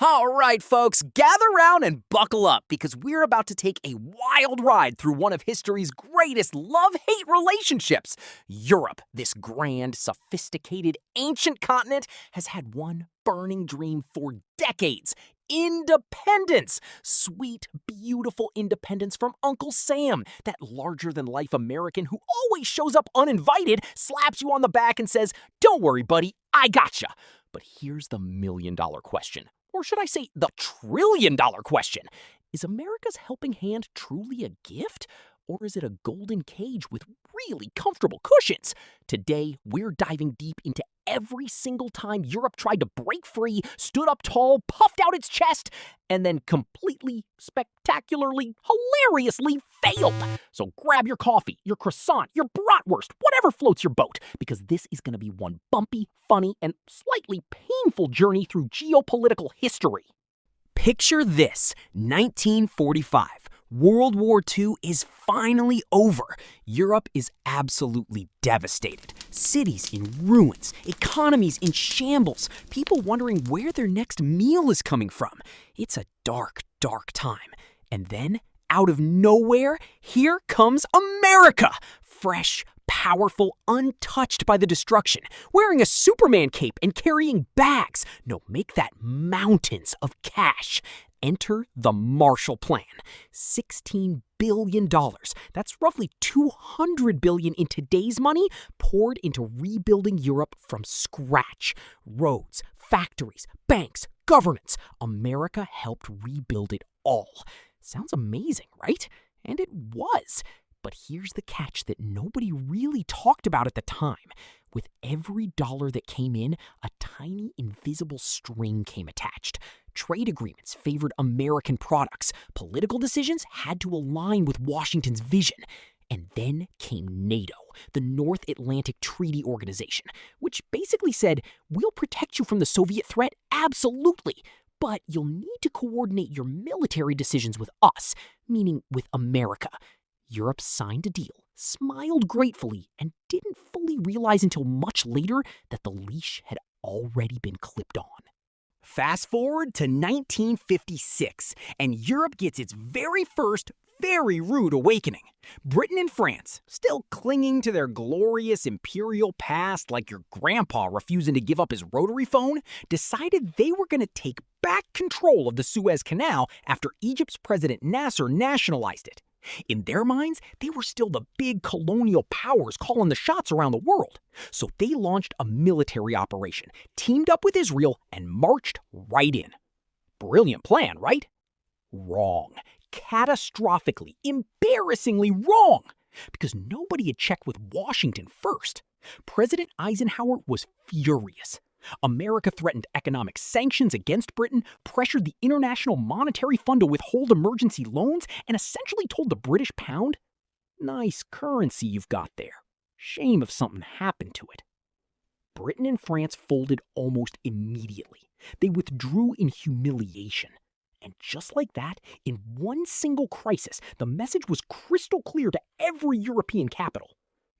All right, folks, gather round and buckle up because we're about to take a wild ride through one of history's greatest love-hate relationships. Europe, this grand, sophisticated, ancient continent, has had one burning dream for decades. Independence! Sweet, beautiful independence from Uncle Sam, that larger-than-life American who always shows up uninvited, slaps you on the back and says, "Don't worry, buddy, I gotcha." But here's the million-dollar question. Or should I say the trillion-dollar question? Is America's helping hand truly a gift? Or is it a golden cage with really comfortable cushions? Today, we're diving deep into every single time Europe tried to break free, stood up tall, puffed out its chest, and then completely, spectacularly, hilariously failed. So grab your coffee, your croissant, your bratwurst, whatever floats your boat, because this is going to be one bumpy, funny, and slightly painful journey through geopolitical history. Picture this, 1945. World War II is finally over. Europe is absolutely devastated. Cities in ruins, economies in shambles, people wondering where their next meal is coming from. It's a dark, dark time. And then, out of nowhere, here comes America! Fresh, powerful, untouched by the destruction, wearing a Superman cape and carrying bags. No, make that mountains of cash. Enter the Marshall Plan. $16 billion. That's roughly $200 billion in today's money poured into rebuilding Europe from scratch. Roads, factories, banks, governance. America helped rebuild it all. Sounds amazing, right? And it was. But here's the catch that nobody really talked about at the time. With every dollar that came in, a tiny invisible string came attached. Trade agreements favored American products. Political decisions had to align with Washington's vision. And then came NATO, the North Atlantic Treaty Organization, which basically said, "We'll protect you from the Soviet threat, absolutely, but you'll need to coordinate your military decisions with us," meaning with America. Europe signed a deal, smiled gratefully, and didn't fully realize until much later that the leash had already been clipped on. Fast forward to 1956, and Europe gets its very first, very rude awakening. Britain and France, still clinging to their glorious imperial past like your grandpa refusing to give up his rotary phone, decided they were going to take back control of the Suez Canal after Egypt's President Nasser nationalized it. In their minds, they were still the big colonial powers calling the shots around the world. So they launched a military operation, teamed up with Israel, and marched right in. Brilliant plan, right? Wrong. Catastrophically, embarrassingly wrong. Because nobody had checked with Washington first. President Eisenhower was furious. America threatened economic sanctions against Britain, pressured the International Monetary Fund to withhold emergency loans, and essentially told the British pound, "Nice currency you've got there. Shame if something happened to it." Britain and France folded almost immediately. They withdrew in humiliation. And just like that, in one single crisis, the message was crystal clear to every European capital.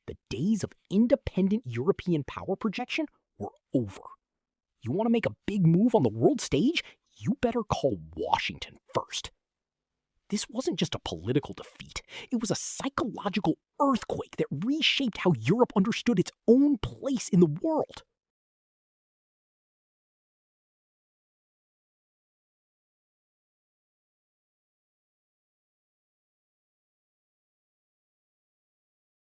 The days of independent European power projection were over. You want to make a big move on the world stage? You better call Washington first. This wasn't just a political defeat. It was a psychological earthquake that reshaped how Europe understood its own place in the world.